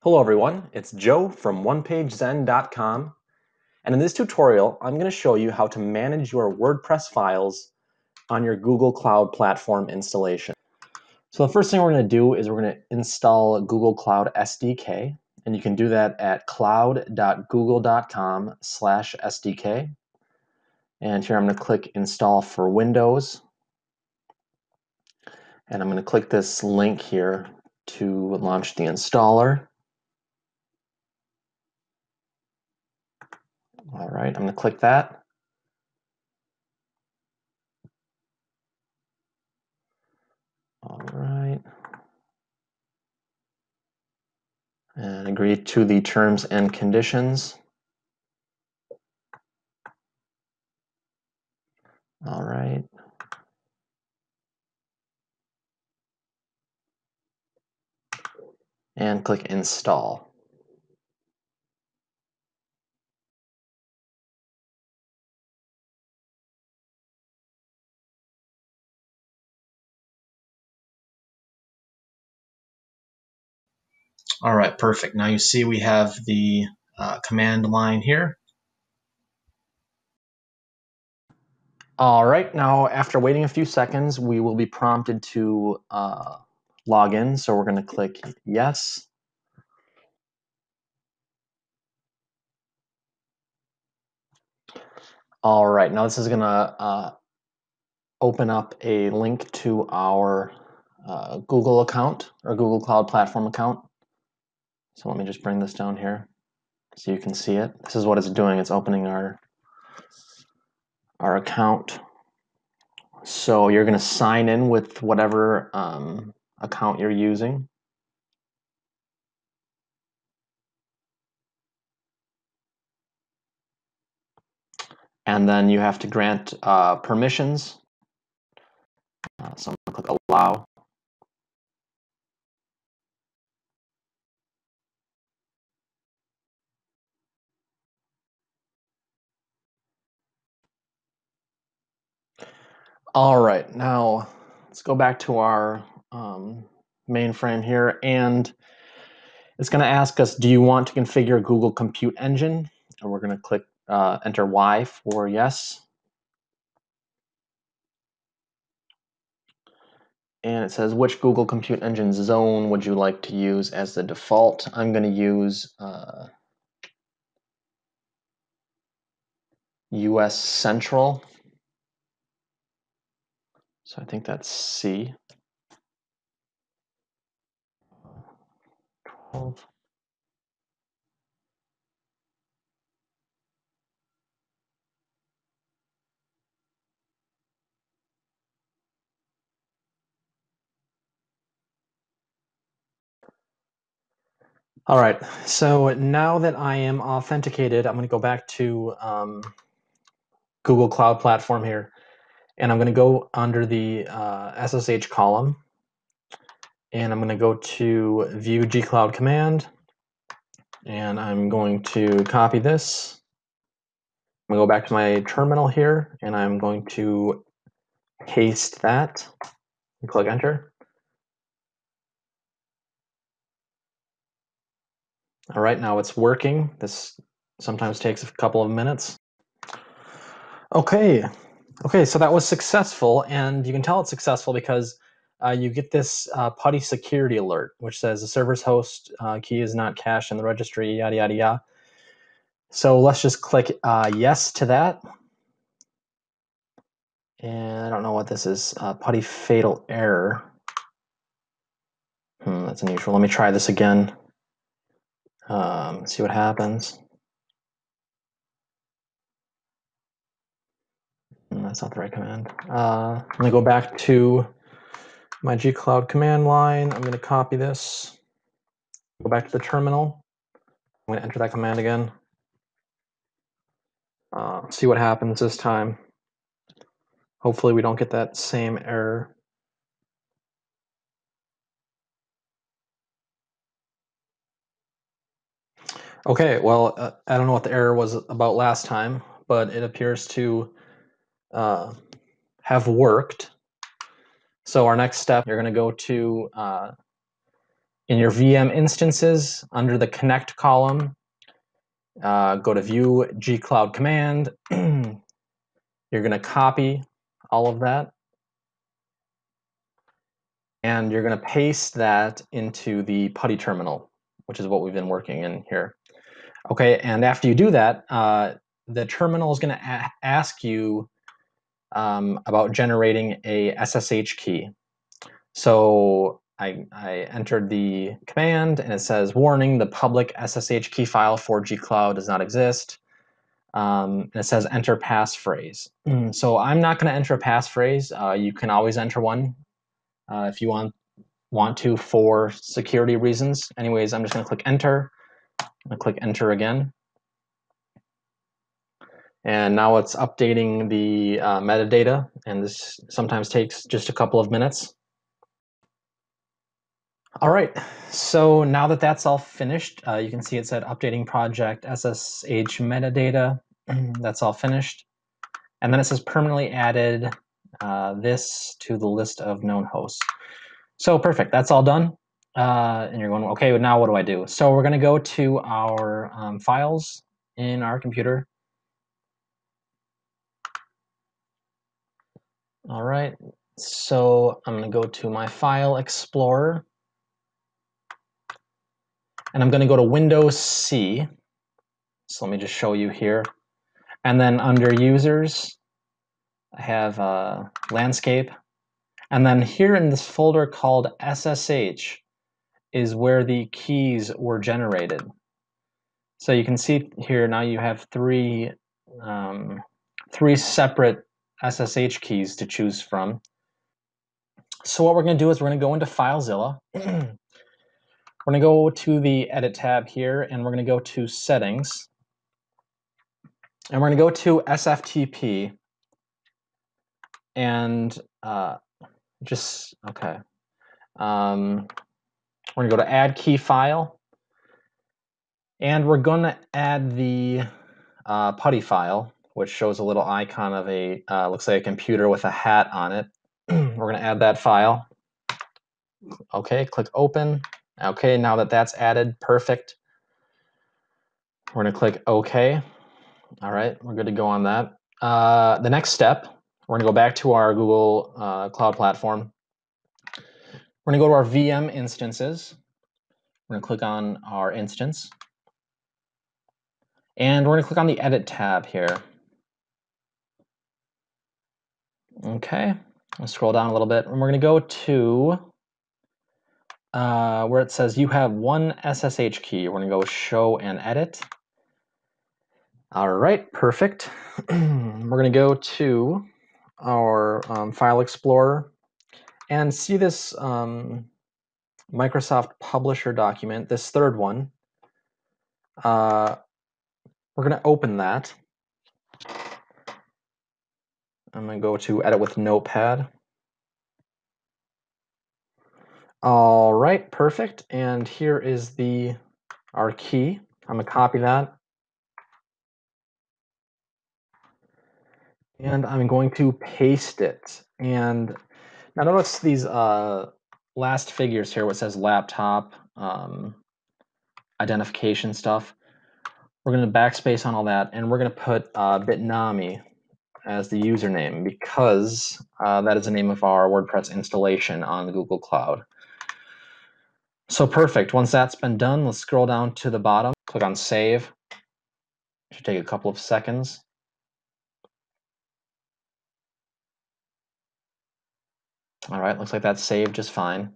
Hello everyone, it's Joe from OnePageZen.com, and in this tutorial I'm going to show you how to manage your WordPress files on your Google Cloud Platform installation. So the first thing we're going to do is we're going to install Google Cloud SDK, and you can do that at cloud.google.com/SDK. And here I'm going to click Install for Windows, and I'm going to click this link here to launch the installer. All right, I'm going to click that. All right. And agree to the terms and conditions. All right. And click Install. All right, perfect. Now you see we have the command line here. All right, now after waiting a few seconds, we will be prompted to log in. So we're going to click Yes. All right, now this is going to open up a link to our Google account or Google Cloud Platform account. So let me just bring this down here so you can see it. This is what it's doing. It's opening our account. So you're going to sign in with whatever account you're using. And then you have to grant permissions. So I'm going to click Allow. All right, now let's go back to our mainframe here, and it's going to ask us, do you want to configure Google Compute Engine? And we're going to click enter Y for yes. And it says, which Google Compute Engine zone would you like to use as the default? I'm going to use US Central. So I think that's C. 12. All right, so now that I am authenticated, I'm going to go back to Google Cloud Platform here, and I'm going to go under the SSH column, and I'm going to go to View gcloud command, and I'm going to copy this. I'm going to go back to my terminal here, and I'm going to paste that and click enter. All right, now it's working. This sometimes takes a couple of minutes. Okay, so that was successful, and you can tell it's successful because you get this PuTTY security alert, which says the server's host key is not cached in the registry, yada, yada, yada. So let's just click yes to that. And I don't know what this is, PuTTY fatal error. That's unusual. Let me try this again. See what happens. That's not the right command. I'm going to go back to my gcloud command line. I'm going to copy this, go back to the terminal. I'm going to enter that command again. See what happens this time. Hopefully we don't get that same error. Okay, well, I don't know what the error was about last time, but it appears to have worked. So our next step, you're going to go to In your VM instances, under the connect column, go to view gcloud command. You're going to copy all of that. And you're going to paste that into the PuTTY terminal, which is what we've been working in here. Okay, and after you do that, the terminal is going to ask you about generating a SSH key. So I entered the command, and it says, warning, the public SSH key file for gcloud does not exist. And it says enter passphrase. So I'm not going to enter a passphrase. You can always enter one if you want to for security reasons. Anyways, I'm just going to click enter. I'm going to click enter again. And now it's updating the metadata, and this sometimes takes just a couple of minutes. All right, so now that that's all finished, you can see it said updating project SSH metadata. That's all finished. And then it says permanently added this to the list of known hosts. So perfect, that's all done. And you're going, okay, now what do I do? So we're going to go to our files in our computer. All right, so I'm going to go to my File Explorer. And I'm going to go to Windows C. So let me just show you here. And then under Users, I have Landscape. And then here in this folder called SSH is where the keys were generated. So you can see here now you have three separate SSH keys to choose from. So what we're going to do is we're going to go into FileZilla. We're going to go to the Edit tab here, and we're going to go to Settings. And we're going to go to SFTP. And we're going to go to Add Key File. And we're going to add the PuTTY file, which shows a little icon of a, looks like a computer with a hat on it. We're going to add that file. Okay, click Open. Okay, now that that's added, perfect. We're going to click OK. All right, we're good to go on that. The next step, we're going to go back to our Google Cloud Platform. We're going to go to our VM instances. We're going to click on our instance. And we're going to click on the Edit tab here. Okay, let's scroll down a little bit. And we're going to go to where it says you have one SSH key. We're going to go Show and Edit. All right, perfect. We're going to go to our File Explorer and see this Microsoft Publisher document, this third one. We're going to open that. I'm going to go to Edit with Notepad. All right, perfect. And here is our key. I'm going to copy that. And I'm going to paste it. And now notice these last figures here, what says laptop, identification stuff. We're going to backspace on all that, and we're going to put Bitnami as the username because that is the name of our WordPress installation on the Google Cloud. So perfect. Once that's been done, let's scroll down to the bottom, click on Save. It should take a couple of seconds. All right, looks like that's saved just fine.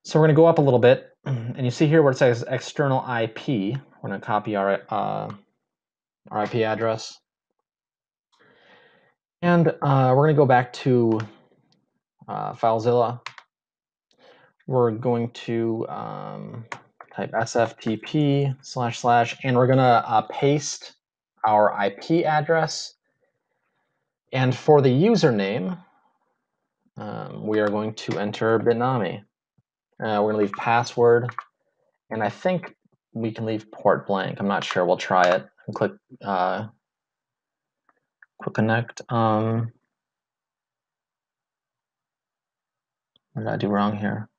So we're going to go up a little bit, and you see here where it says external IP. We're going to copy our IP address. And we're going to go back to FileZilla. We're going to type sftp // and we're going to paste our IP address. And for the username, we are going to enter Bitnami. We're going to leave password, and I think we can leave port blank. I'm not sure. We'll try it. And click Quick Connect. What did I do wrong here?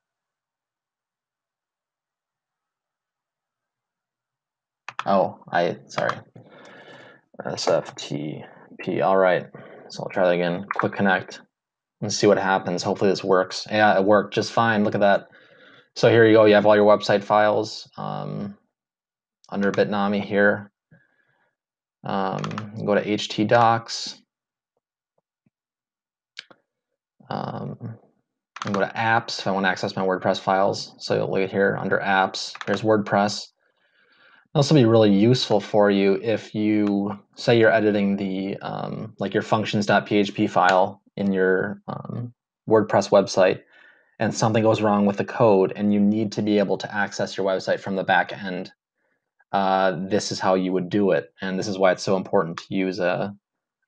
Sorry. SFTP. All right. So I'll try that again. Click connect and see what happens. Hopefully this works. Yeah, it worked just fine. Look at that. So here you go. You have all your website files under Bitnami here. Go to htdocs. And go to apps if I want to access my WordPress files. So you'll look at here under apps. There's WordPress. This will be really useful for you if you say you're editing the like your functions.php file in your WordPress website, and something goes wrong with the code, and you need to be able to access your website from the back end. This is how you would do it, and this is why it's so important to use an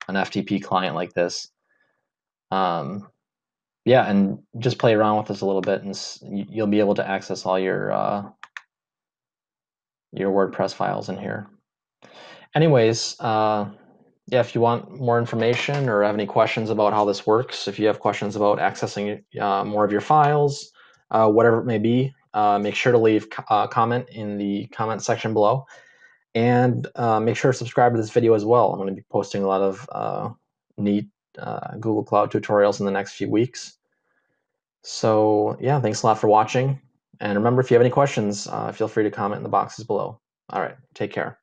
FTP client like this. Yeah, and just play around with this a little bit, and you'll be able to access all your WordPress files in here. Anyways, yeah, if you want more information or have any questions about how this works, if you have questions about accessing more of your files, whatever it may be, make sure to leave a comment in the comment section below. And make sure to subscribe to this video as well. I'm going to be posting a lot of neat Google Cloud tutorials in the next few weeks. So yeah, thanks a lot for watching. And remember, if you have any questions, feel free to comment in the boxes below. All right, take care.